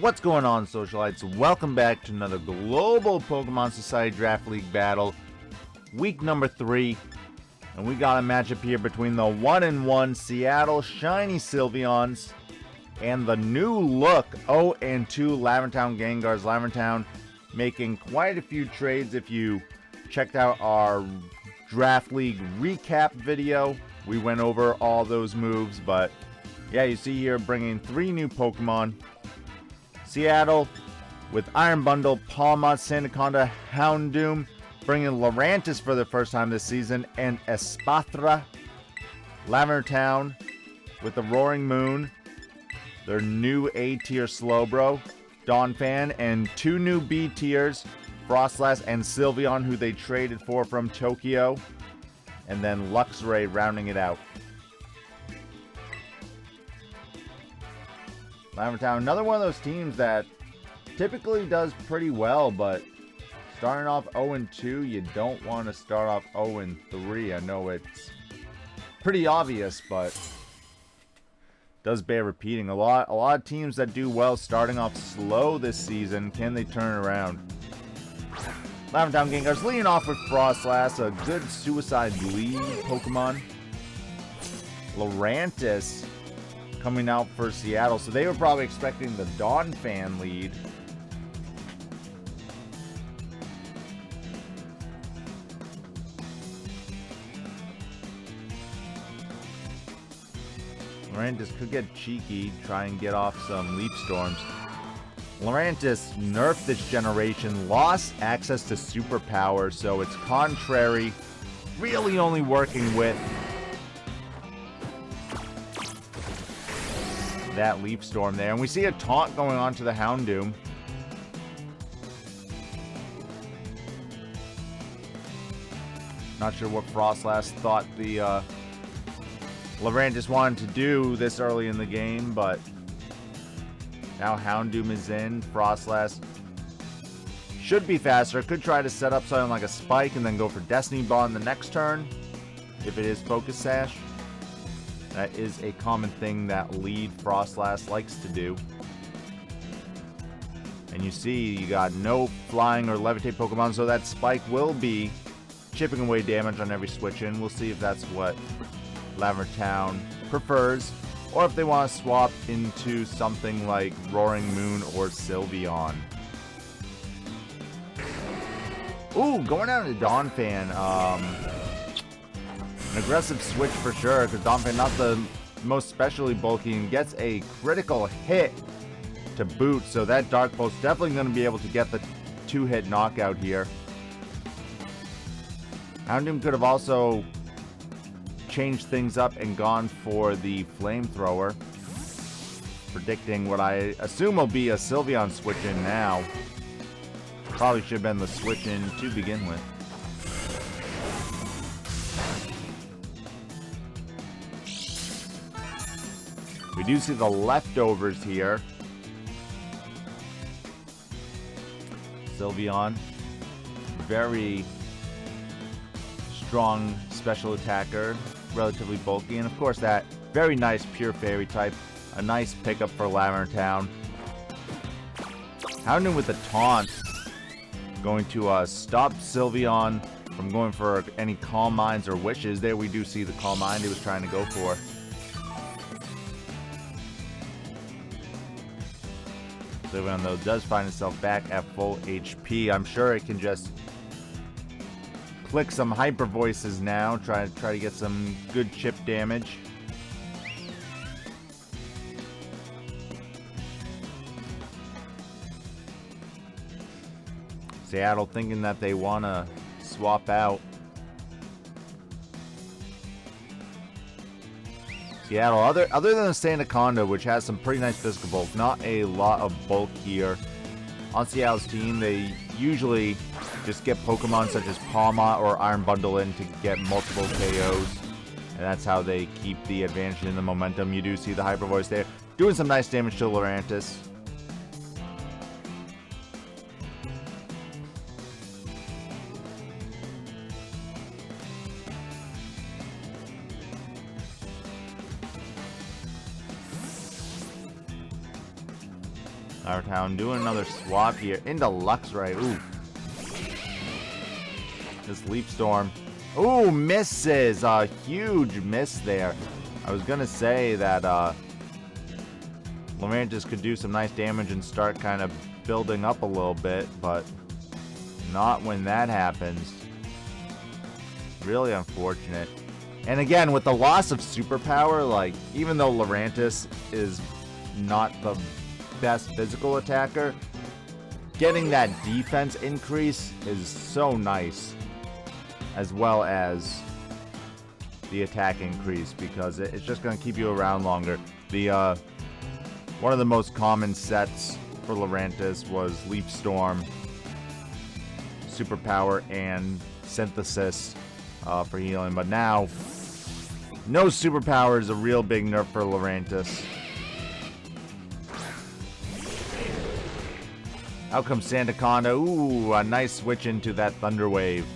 What's going on, Socialites? Welcome back to another global Pokemon Society Draft League battle. Week number 3. And we got a matchup here between the 1-1 Seattle Shiny Sylveons and the new look 0-2 Lavender Town Gengars. Lavender Town making quite a few trades. If you checked out our Draft League recap video, we went over all those moves. But yeah, you see here bringing 3 new Pokemon. Seattle with Iron Bundle, Pawmot, Sandaconda, Houndoom, bringing Lurantis for the first time this season, and Espathra. Lavender Town with the Roaring Moon, their new A-tier Slowbro, Donphan, and 2 new B-tiers, Froslass and Sylveon, who they traded for from Tokyo, and then Luxray rounding it out. Lavender Town, another one of those teams that typically does pretty well, but starting off 0-2, you don't want to start off 0-3. I know it's pretty obvious, but does bear repeating. A lot of teams that do well starting off slow this season, can they turn it around? Lavender Town Gengars leading off with Froslass, a good suicide lead Pokemon. Lurantis coming out for Seattle, so they were probably expecting the Donphan lead. Lurantis could get cheeky, try and get off some Leaf Storms. Lurantis nerfed this generation, lost access to superpower, so it's contrary, really only working with that Leaf Storm there. And we see a taunt going on to the Houndoom. Not sure what Froslass thought the Lurantis wanted to do this early in the game, but now Houndoom is in. Froslass should be faster. Could try to set up something like a Spike and then go for Destiny Bond the next turn if it is Focus Sash. That is a common thing that lead Froslass likes to do. And you see you got no flying or levitate Pokemon, so that Spike will be chipping away damage on every switch in. We'll see if that's what Lavender Town prefers, or if they want to swap into something like Roaring Moon or Sylveon. Ooh, going down to Donphan. An aggressive switch for sure, because Donphan not the most specially bulky and gets a critical hit to boot, so that Dark Pulse definitely going to be able to get the 2-hit knockout here. Houndoom could have also changed things up and gone for the Flamethrower, predicting what I assume will be a Sylveon switch in now. Probably should have been the switch in to begin with. We do see the leftovers here. Sylveon, very strong special attacker, relatively bulky, and of course that very nice pure fairy type. A nice pickup for Lavender Town. Houndoom with the taunt, going to stop Sylveon from going for any Calm Minds or Wishes. There we do see the Calm Mind he was trying to go for. Sylveon, though, does find itself back at full HP. I'm sure it can just click some Hyper Voices now, try to get some good chip damage. Seattle thinking that they want to swap out. Seattle, other than the Sandaconda, which has some pretty nice physical bulk, not a lot of bulk here. On Seattle's team, they usually just get Pokemon such as Pawmot or Iron Bundle in to get multiple KOs. And that's how they keep the advantage in the momentum. You do see the Hyper Voice there, doing some nice damage to Lurantis. Our town doing another swap here into Luxray. Ooh. This Leaf Storm. Ooh, misses. A huge miss there. I was gonna say that Lurantis could do some nice damage and start kind of building up a little bit, but not when that happens. Really unfortunate. And again, with the loss of superpower, like, even though Lurantis is not the best physical attacker, getting that defense increase is so nice, as well as the attack increase, because it's just going to keep you around longer. The one of the most common sets for Lurantis was Leaf Storm, Superpower, and Synthesis for healing. But now, no Superpower is a real big nerf for Lurantis. Out comes Sandaconda. Ooh, a nice switch into that Thunder Wave.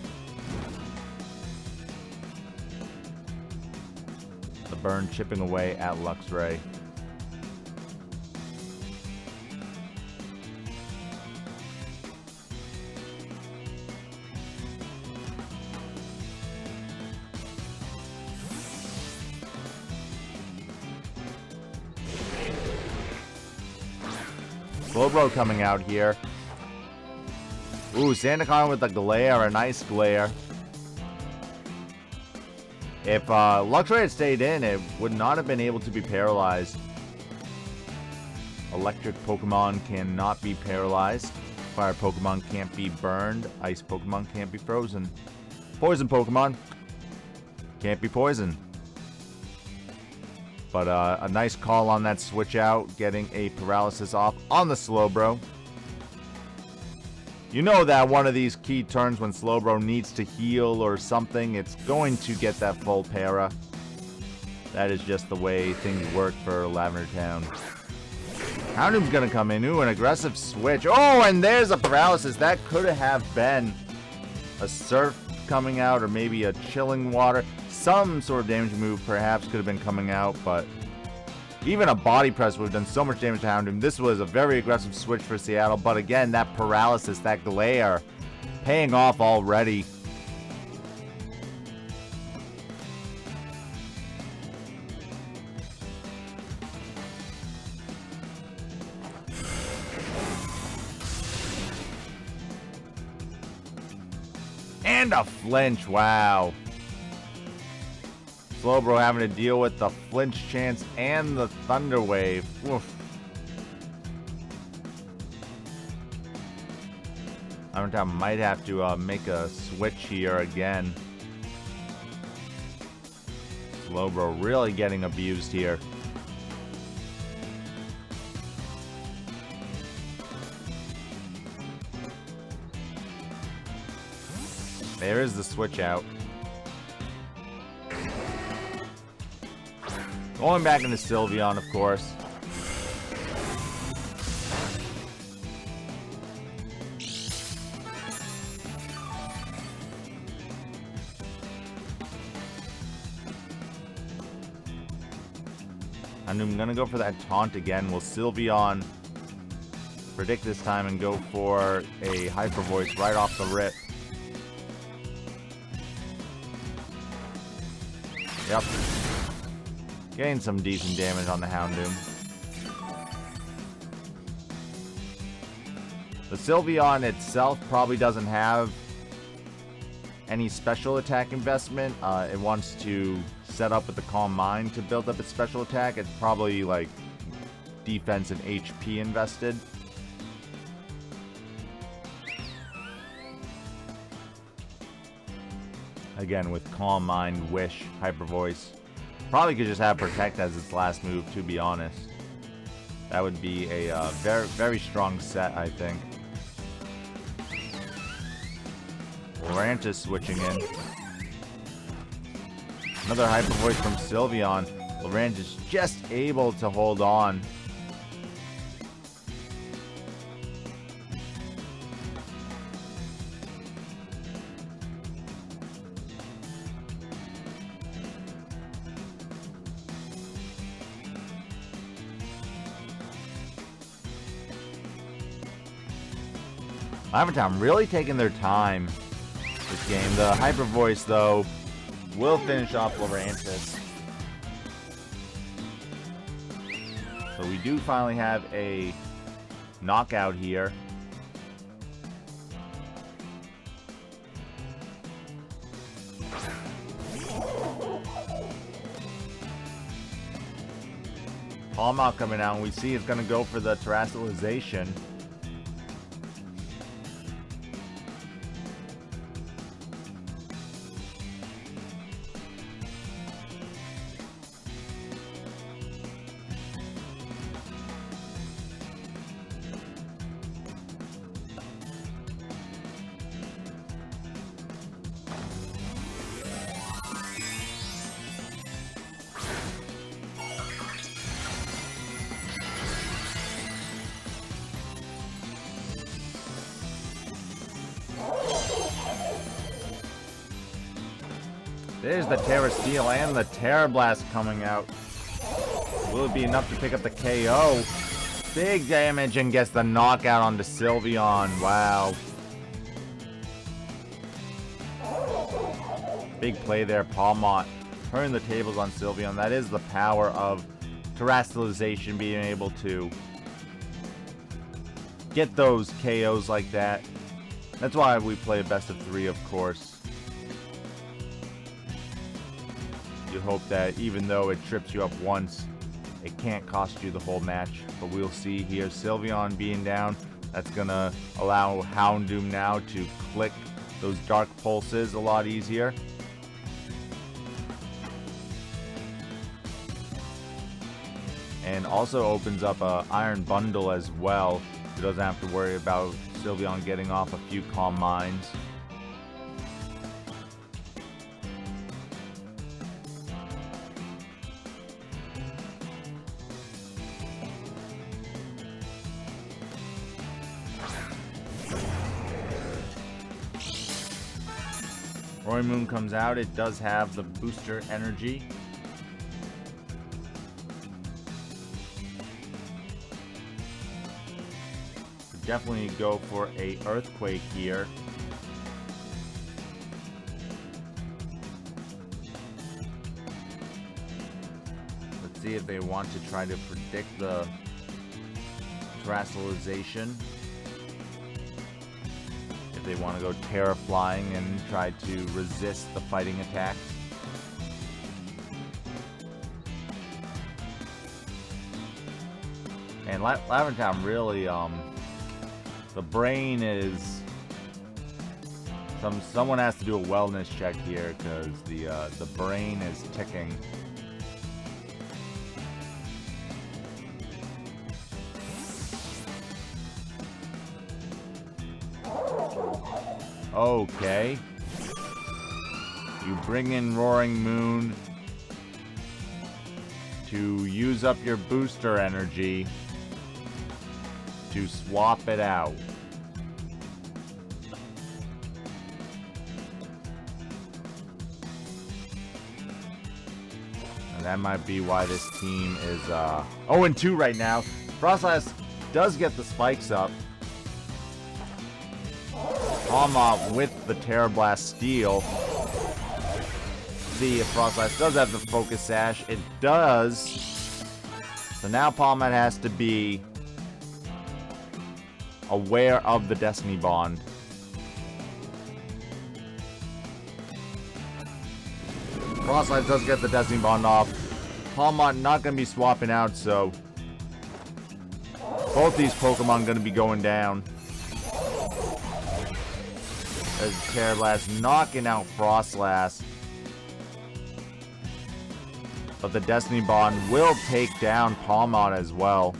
The burn chipping away at Luxray. Slowbro coming out here. Ooh, Sandaconda with a glare, a nice glare. If Luxray had stayed in, it would not have been able to be paralyzed. Electric Pokemon cannot be paralyzed. Fire Pokemon can't be burned. Ice Pokemon can't be frozen. Poison Pokemon can't be poisoned. But a nice call on that switch out, getting a paralysis off on the Slowbro. You know that one of these key turns when Slowbro needs to heal or something, it's going to get that full para. That is just the way things work for Lavender Town. Houndoom's gonna come in. Ooh, an aggressive switch. Oh, and there's a paralysis. That could have been a Surf coming out, or maybe a Chilling Water. Some sort of damage move perhaps could have been coming out, but even a Body Press would have done so much damage to Houndoom. This was a very aggressive switch for Seattle, but again, that paralysis, that glare, paying off already. And a flinch, wow. Slowbro having to deal with the flinch chance and the Thunder Wave. Oof. Lavender Town might have to make a switch here again. Slowbro really getting abused here. There is the switch out. Going back into Sylveon, of course. And I'm gonna go for that taunt again. Will Sylveon predict this time and go for a Hyper Voice right off the rip? Yep. Getting some decent damage on the Houndoom. The Sylveon itself probably doesn't have any special attack investment. It wants to set up with the Calm Mind to build up its special attack. It's probably like defense and HP invested. Again, with Calm Mind, Wish, Hyper Voice. Probably could just have Protect as its last move, to be honest. That would be a very, very strong set, I think. Lurantis switching in. Another Hyper Voice from Sylveon. Lurantis just able to hold on. Lavender Town really taking their time this game. The Hyper Voice, though, will finish off Lurantis. So we do finally have a knockout here. Pawmot coming out, and we see it's going to go for the Terastallization. There's the Terra Steel and the Terra Blast coming out. Will it be enough to pick up the KO? Big damage and gets the knockout onto Sylveon. Wow. Big play there, Pawmot. Turning the tables on Sylveon. That is the power of Terastallization, being able to get those KOs like that. That's why we play a best of 3, of course. You hope that even though it trips you up once, it can't cost you the whole match. But we'll see here. Sylveon being down, that's going to allow Houndoom now to click those Dark Pulses a lot easier. And also opens up a Iron Bundle as well. He doesn't have to worry about Sylveon getting off a few Calm Minds. Roy Moon comes out. It does have the booster energy. Could definitely go for a Earthquake here. Let's see if they want to try to predict the Terastallization. They want to go Terra Flying and try to resist the fighting attacks. And Lavender Town really, the brain is, someone has to do a wellness check here because the brain is ticking. Okay. You bring in Roaring Moon to use up your booster energy to swap it out. And that might be why this team is 0-2 right now. Froslass does get the spikes up. Pawmot with the Terra Blast Steel. See if Froslass does have the Focus Sash. It does. So now Pawmot has to be aware of the Destiny Bond. Froslass does get the Destiny Bond off. Pawmot not going to be swapping out, so both these Pokemon going to be going down. As Terra Blast knocking out Froslass. But the Destiny Bond will take down Pawmot as well.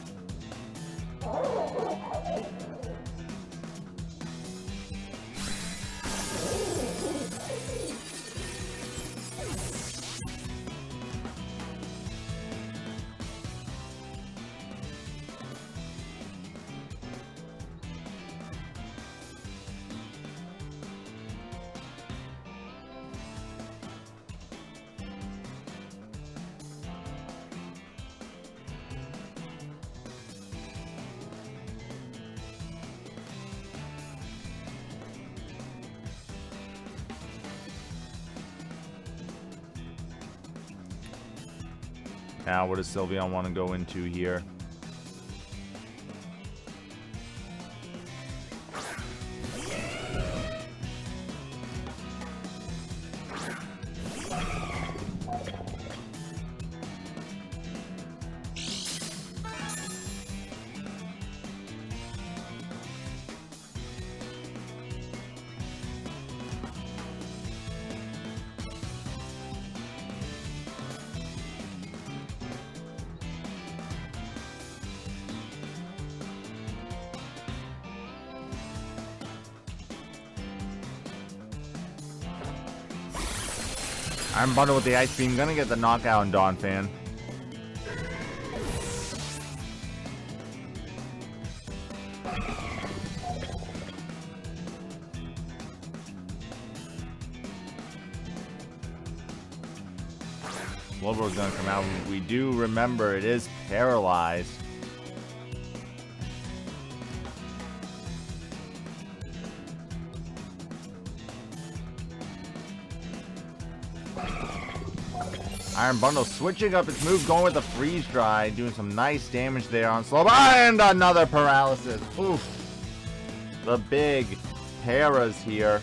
Now, what does Sylveon want to go into here? Iron Bundle with the Ice Beam. Gonna get the knockout on Donphan. Slowbro's gonna come out. We do remember it is paralyzed. Iron Bundle switching up its move, going with the Freeze Dry, doing some nice damage there on Slowbro, and another paralysis. Oof. The big paras here.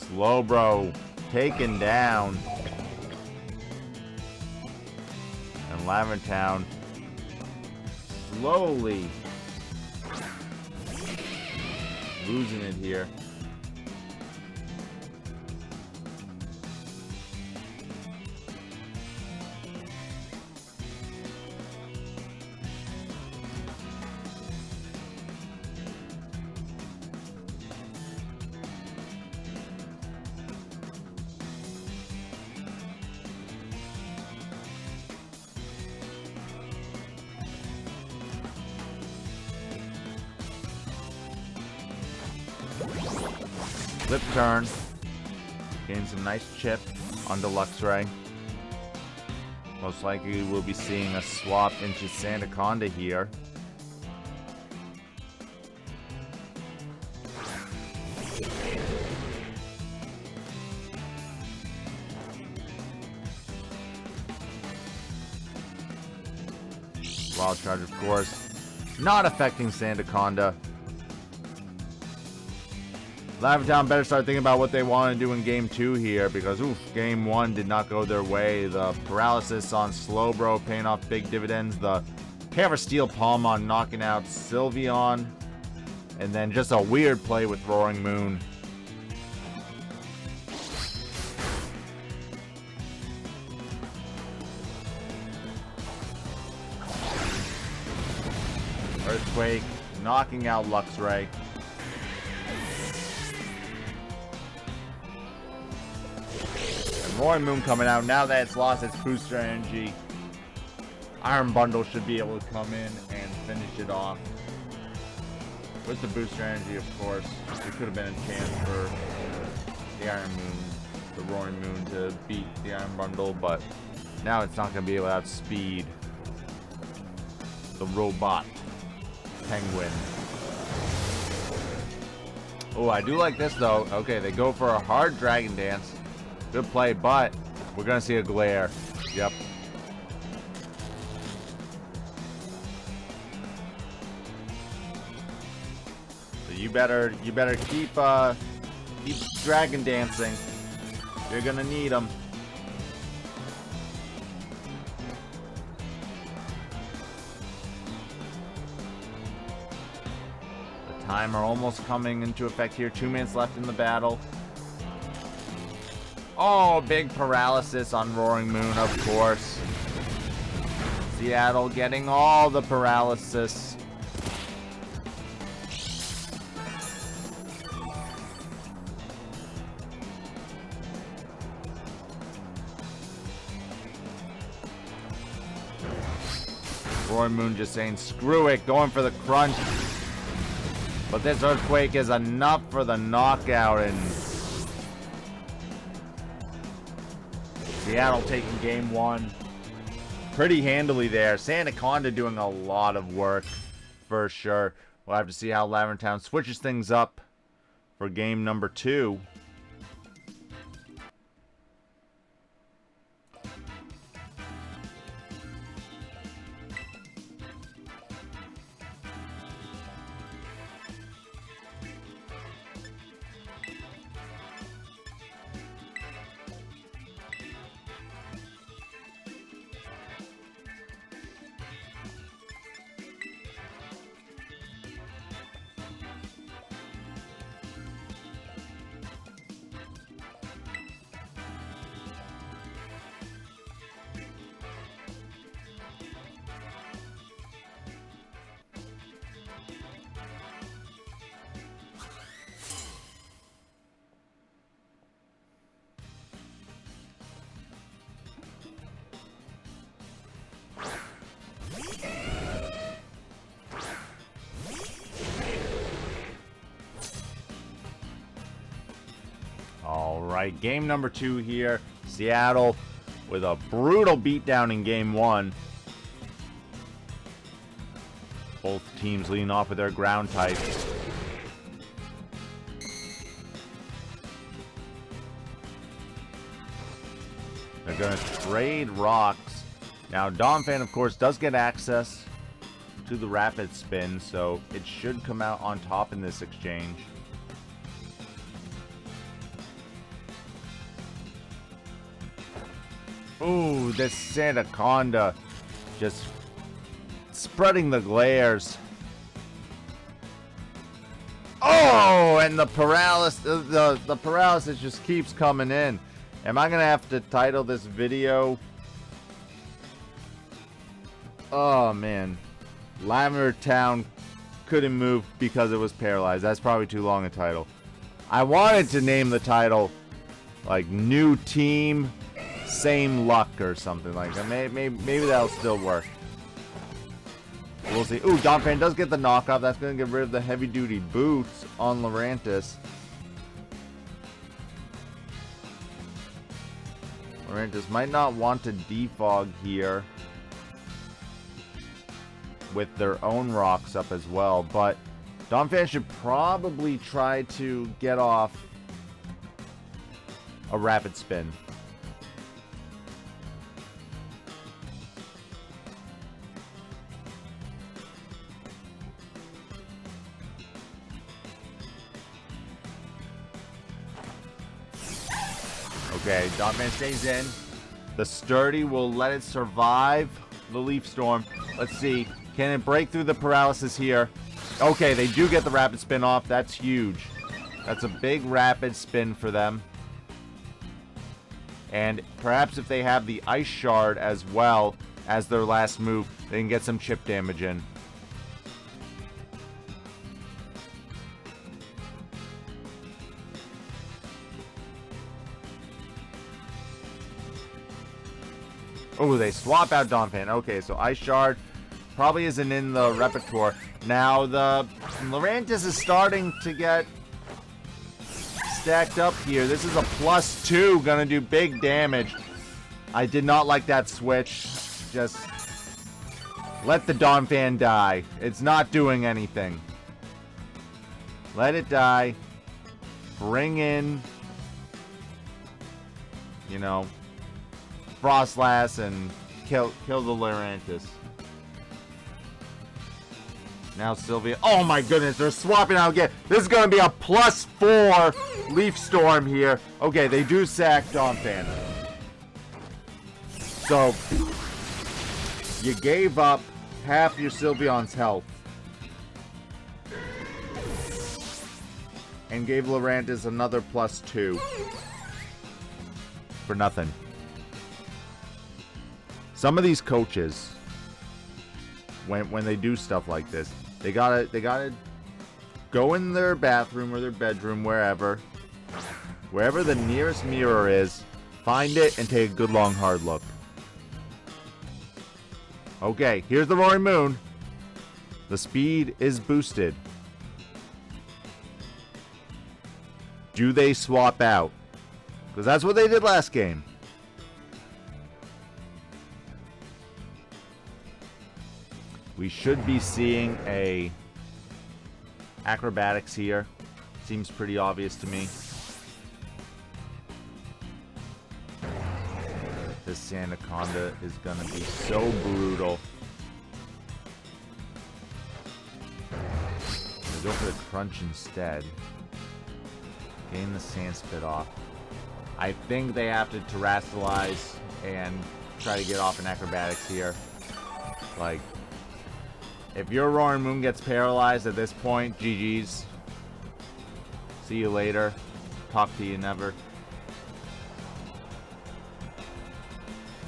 Slowbro taken down. And Lavender Town slowly losing it here. Flip turn. Gain some nice chip on the Luxray. Most likely we'll be seeing a swap into Sandaconda here. Wild Charge, of course, not affecting Sandaconda. Lavender Town better start thinking about what they want to do in Game 2 here, because, oof, Game 1 did not go their way. The paralysis on Slowbro paying off big dividends. The Steel Pawmot knocking out Sylveon. And then just a weird play with Roaring Moon. Earthquake knocking out Luxray. Roaring Moon coming out. Now that it's lost its booster energy, Iron Bundle should be able to come in and finish it off. With the booster energy, of course, there could have been a chance for the Iron Moon, the Roaring Moon, to beat the Iron Bundle, but now it's not going to be able to outspeed the robot Penguin. Oh, I do like this, though. Okay, they go for a hard Dragon Dance. Good play, but we're gonna see a glare. Yep. So you better keep Dragon Dancing. You're gonna need them. The timer almost coming into effect here. 2 minutes left in the battle. Oh, big paralysis on Roaring Moon, of course. Seattle getting all the paralysis. Roaring Moon just saying, screw it, going for the crunch. But this Earthquake is enough for the knockout, and Seattle taking Game 1. pretty handily there. Sandaconda doing a lot of work for sure. We'll have to see how Lavender Town switches things up for game number 2. Alright, game number 2 here. Seattle with a brutal beatdown in game 1. Both teams leading off with their ground types. They're going to trade rocks. Now, Donphan, of course, does get access to the rapid spin, so it should come out on top in this exchange. Ooh, this Sandaconda just spreading the glares. Oh, and the paralysis, the paralysis just keeps coming in. Am I gonna have to title this video? Oh man, Lavender Town couldn't move because it was paralyzed. That's probably too long a title. I wanted to name the title like New Team, Same Luck or something like that. Maybe that'll still work. We'll see. Ooh, Donphan does get the knockoff. That's going to get rid of the heavy-duty boots on Lurantis. Lurantis might not want to defog here with their own rocks up as well, but Donphan should probably try to get off a rapid spin. Okay, Donphan stays in. The Sturdy will let it survive the Leaf Storm. Let's see. Can it break through the paralysis here? Okay, they do get the rapid spin off. That's huge. That's a big rapid spin for them. And perhaps if they have the Ice Shard as well as their last move, they can get some chip damage in. Oh, they swap out Donphan. Okay, so Ice Shard probably isn't in the repertoire. Now, the Lurantis is starting to get stacked up here. This is a +2, gonna do big damage. I did not like that switch. Just let the Donphan die. It's not doing anything. Let it die. Bring in, you know, Froslass and kill the Lurantis. Now Sylveon. Oh my goodness, they're swapping out again. This is going to be a +4 Leaf Storm here. Okay, they do sack Donphan. So, you gave up half your Sylveon's health. And gave Lurantis another +2. For nothing. Some of these coaches, when they do stuff like this, they gotta go in their bathroom or their bedroom, wherever the nearest mirror is, find it and take a good long hard look. Okay, here's the Roaring Moon. The speed is boosted. Do they swap out? Because that's what they did last game. We should be seeing a acrobatics here. Seems pretty obvious to me. This Sandaconda is gonna be so brutal. We'll go for the crunch instead. Gain the sand spit off. I think they have to terrestrialize and try to get off an acrobatics here. Like, if your Roaring Moon gets paralyzed at this point, GG's. See you later. Talk to you never.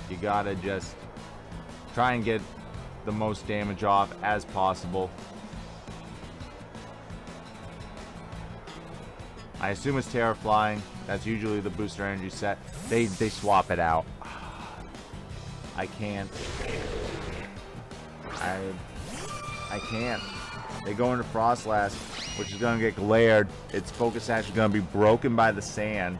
You gotta just try and get the most damage off as possible. I assume it's Terra Flying. That's usually the booster energy set. They swap it out. I can't. I can't. They go into Froslass, which is gonna get glared. Its focus sash is gonna be broken by the sand.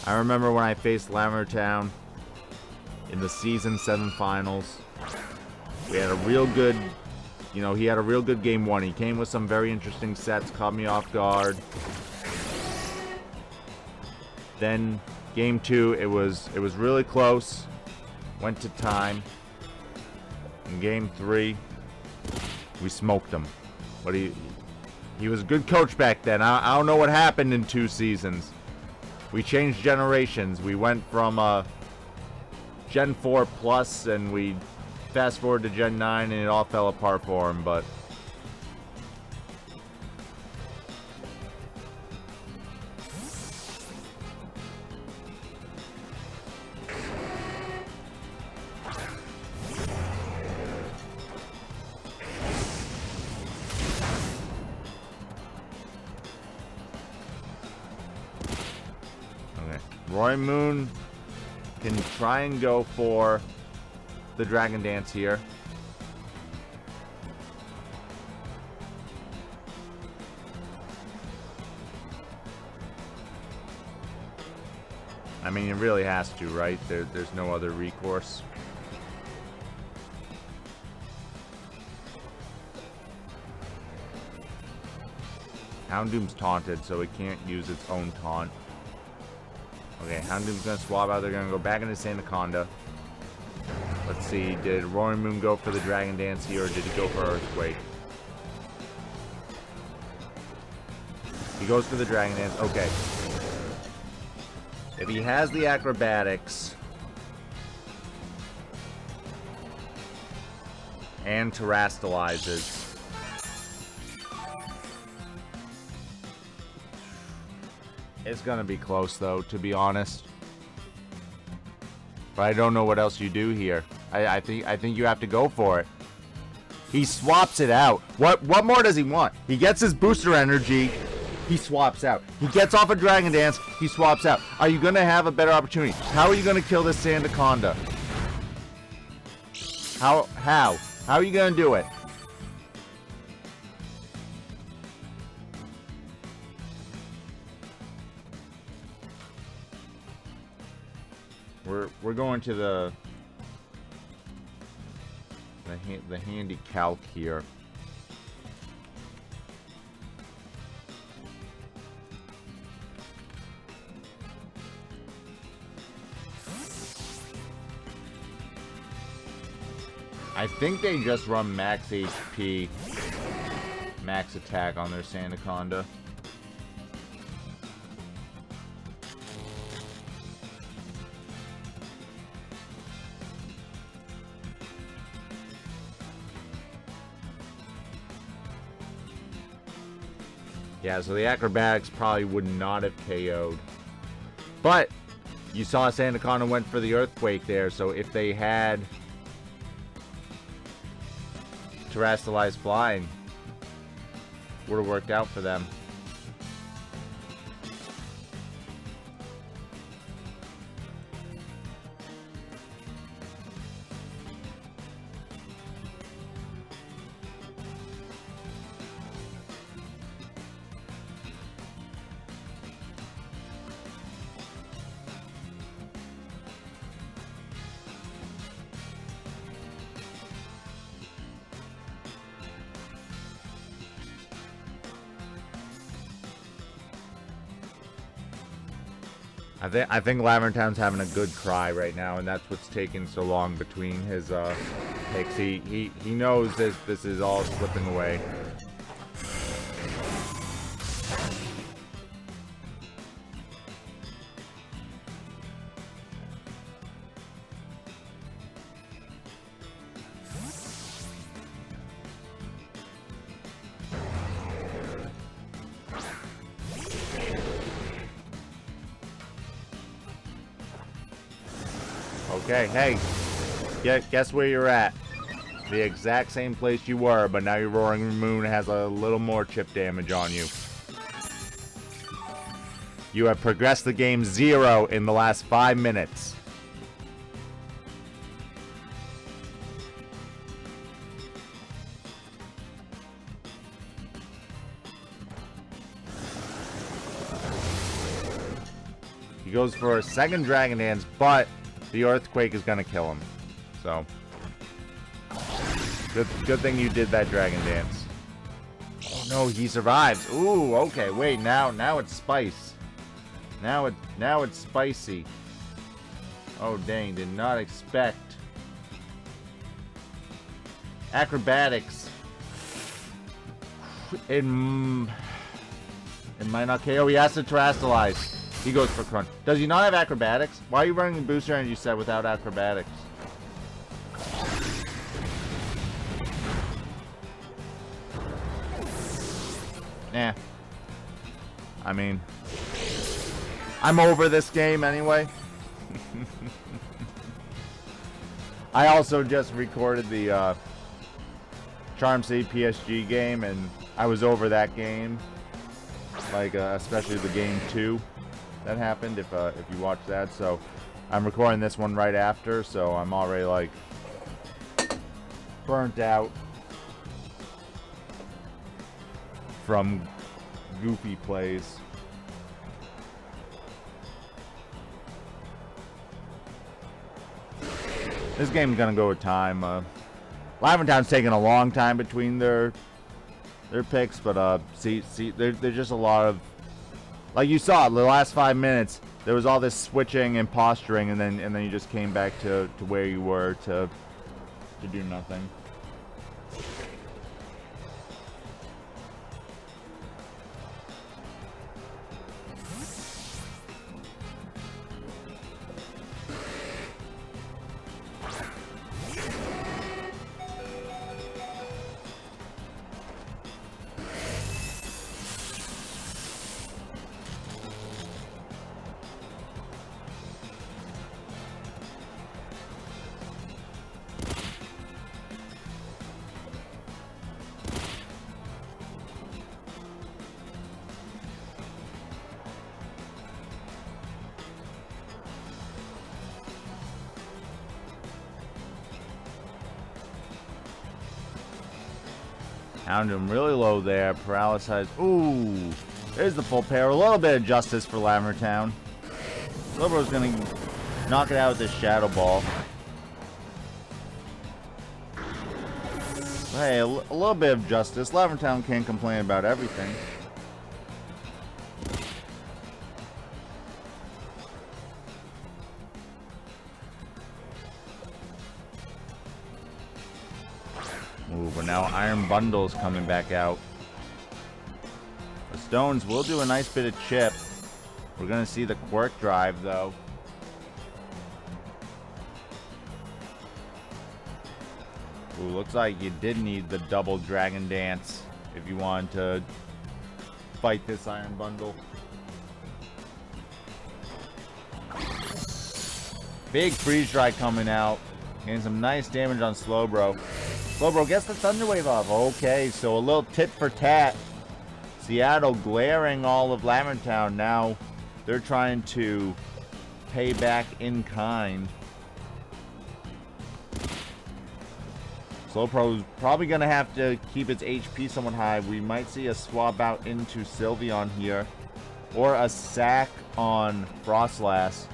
I remember when I faced Lavender Town in the Season 7 finals. We had a real good, he had a real good game 1. He came with some very interesting sets, caught me off guard. Then game 2, it was really close. Went to time. In game 3, we smoked him. But he was a good coach back then. I don't know what happened in 2 seasons. We changed generations. We went from Gen 4 Plus, and we fast forward to Gen 9, and it all fell apart for him, but... Roaring Moon can try and go for the Dragon Dance here. I mean, it really has to, right? There's no other recourse. Houndoom's taunted, so it can't use its own taunt. Okay, Houndoom's gonna swap out. They're gonna go back into Sandaconda. Let's see, did Roaring Moon go for the Dragon Dance here, or did he go for Earthquake? He goes for the Dragon Dance. Okay. If he has the Acrobatics and terrestrializes, it's gonna be close, though, to be honest. But I don't know what else you do here. I think you have to go for it. He swaps it out. What more does he want? He gets his booster energy. He swaps out. He gets off a Dragon Dance. He swaps out. Are you gonna have a better opportunity? How are you gonna kill this Sandaconda? How are you gonna do it? We're going to the handy calc here. I think they just run max HP, max attack on their Sandaconda. Yeah, so the Acrobatics probably would not have KO'd. But you saw Sandaconda went for the Earthquake there, so if they had Terrestrialized Flying, would have worked out for them. I think Lavender Town's having a good cry right now, and that's what's taking so long between his picks. He knows this is all slipping away. Okay, hey, guess where you're at? The exact same place you were, but now your Roaring Moon has a little more chip damage on you. You have progressed the game 0 in the last 5 minutes. He goes for a second Dragon Dance, but the Earthquake is going to kill him. So, good thing you did that Dragon Dance. Oh no, he survives. Ooh, okay, wait, now it's spice. Now it's spicy. Oh dang, did not expect. Acrobatics. It might not KO. He has to Terrastalize. He goes for Crunch. Does he not have Acrobatics? Why are you running the Booster Energy set without Acrobatics? Nah. I mean, I'm over this game anyway. I also just recorded the Charm City PSG game, and I was over that game. Like, especially the game 2. That happened if you watch that. So I'm recording this one right after, so I'm already like burnt out from goofy plays. This game's gonna go with time. Lavender Town's taking a long time between their picks, but see, there's just a lot of, like you saw, the last 5 minutes, there was all this switching and posturing, and then you just came back to where you were to do nothing. Houndoom really low there. Paralysis. Ooh. There's the full pair. A little bit of justice for Lavender Town. Slowbro's going to knock it out with this Shadow Ball. Hey, a little bit of justice. Lavender Town can't complain about everything. Ooh, but now Iron Bundle's coming back out. The Stones will do a nice bit of chip. We're going to see the Quirk Drive, though. Ooh, looks like you did need the double Dragon Dance if you wanted to fight this Iron Bundle. Big Freeze Dry coming out. Getting some nice damage on Slowbro. Slowbro gets the Thunder Wave off. Okay, so a little tit for tat Seattle glaring all of Lavender Town. Now they're trying to pay back in kind. Slowbro's probably going to have to keep its HP somewhat high. We might see a swap out into Sylveon here. Or a sack on Froslass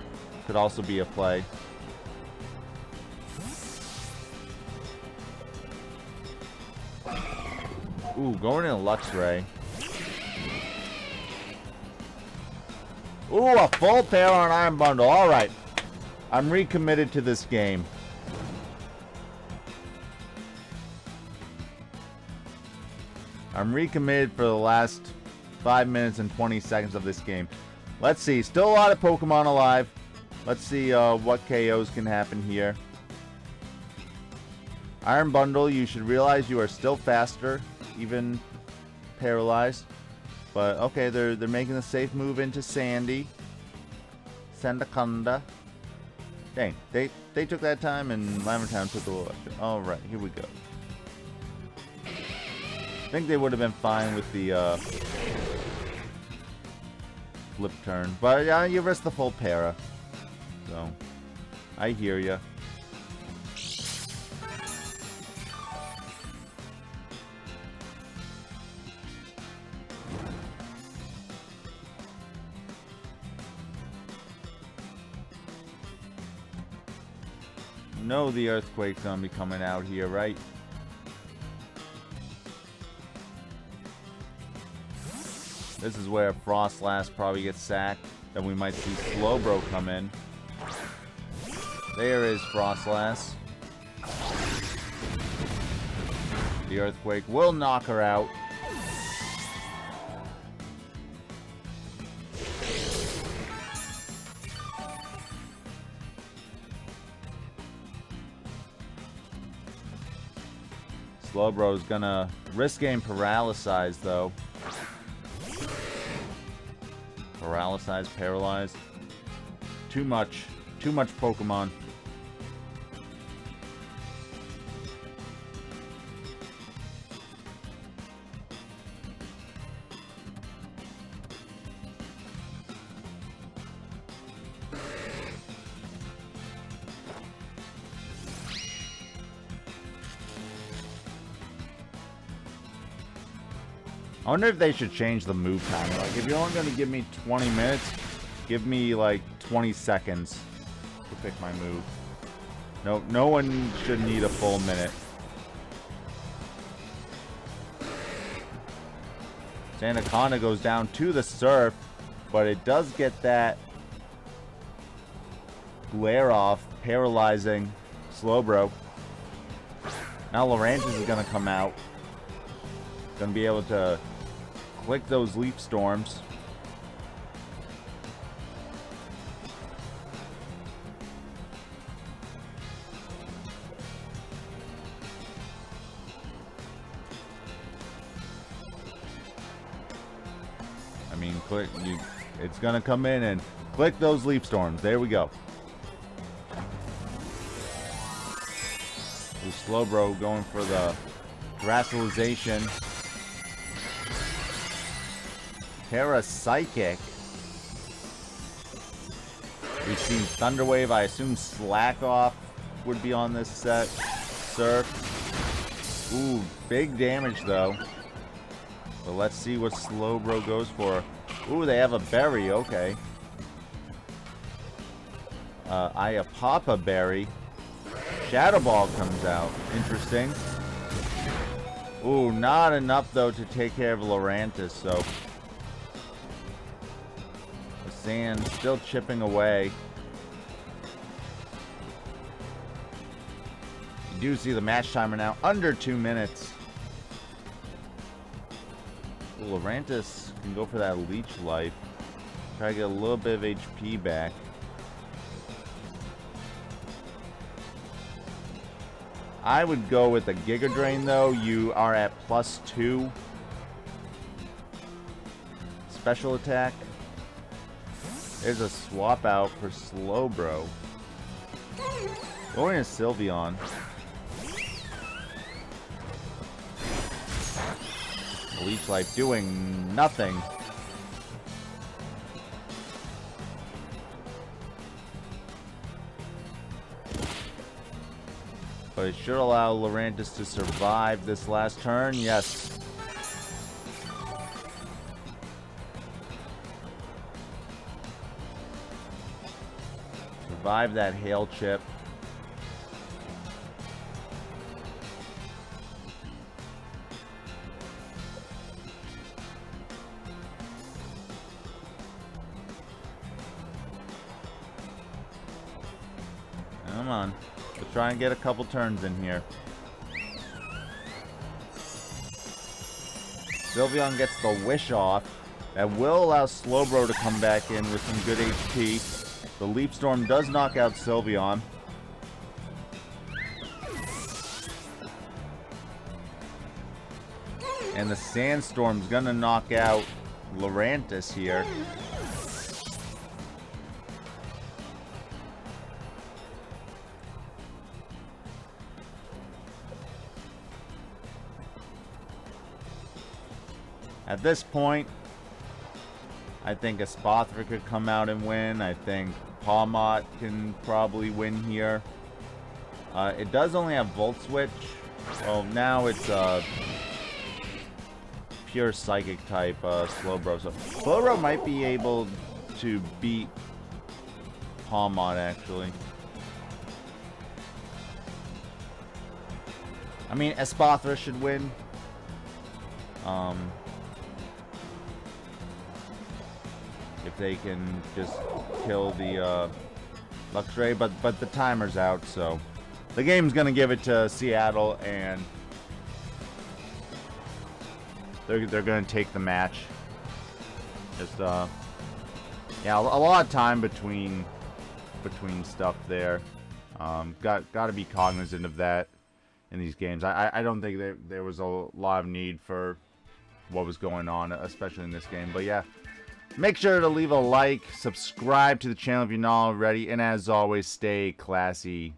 could also be a play. Ooh, going in a Luxray. Ooh, a full pair on Iron Bundle. Alright. I'm recommitted to this game. I'm recommitted for the last 5 minutes and 20 seconds of this game. Let's see. Still a lot of Pokemon alive. Let's see what KOs can happen here. Iron Bundle, you should realize you are still faster, even paralyzed. But okay, they're making a safe move into Sandaconda. Dang, they took that time and Lavender Town took a little extra. Alright, here we go. I think they would have been fine with the flip turn. But yeah, you risk the full para. So, I hear ya. Know the earthquake's gonna be coming out here, right? This is where Froslass probably gets sacked. Then we might see Slowbro come in. There is Froslass. The earthquake will knock her out. Slowbro's gonna risk getting paralyzed though. Paralyzed. Too much Pokemon. I wonder if they should change the move time. Like, if you're only going to give me 20 minutes, give me, like, 20 seconds to pick my move. No one should need a full minute. Sandaconda goes down to the surf, but it does get that glare off, paralyzing Slowbro. Now Lurantis is going to come out. Going to be able to click those leaf storms. I mean, it's going to come in and click those leaf storms. There we go. Slowbro going for the Terastallization. Parapsychic. We've seen Thunder Wave. I assume Slack Off would be on this set. Surf. Ooh, big damage though. But let's see what Slowbro goes for. Ooh, they have a berry. Okay. Papa Berry. Shadow Ball comes out. Interesting. Ooh, not enough though to take care of Lurantis, so the sand still chipping away. You do see the match timer now, under 2 minutes. Ooh, Lurantis can go for that Leech Life. Try to get a little bit of HP back. I would go with the Giga Drain though. You are at +2 special attack. There's a swap out for Slowbro. Going to Sylveon. Leech Life doing nothing. But it should allow Lurantis to survive this last turn. Yes. Survive that Hail Chip. Come on. Let's try and get a couple turns in here. Sylveon gets the Wish off. That will allow Slowbro to come back in with some good HP. The Leaf Storm does knock out Sylveon. And the Sandstorm's gonna knock out Lurantis here. At this point, I think Espathra could come out and win. I think Pawmot can probably win here. It does only have Volt Switch. Well, now it's pure Psychic type Slowbro. So Slowbro might be able to beat Pawmot, actually. I mean, Espathra should win. If they can just kill the Luxray, but the timer's out, so the game's gonna give it to Seattle, and they're gonna take the match. Just yeah, a lot of time between stuff there. Got to be cognizant of that in these games. I don't think there was a lot of need for what was going on, especially in this game. But yeah. Make sure to leave a like, subscribe to the channel if you're not already, and as always, stay classy.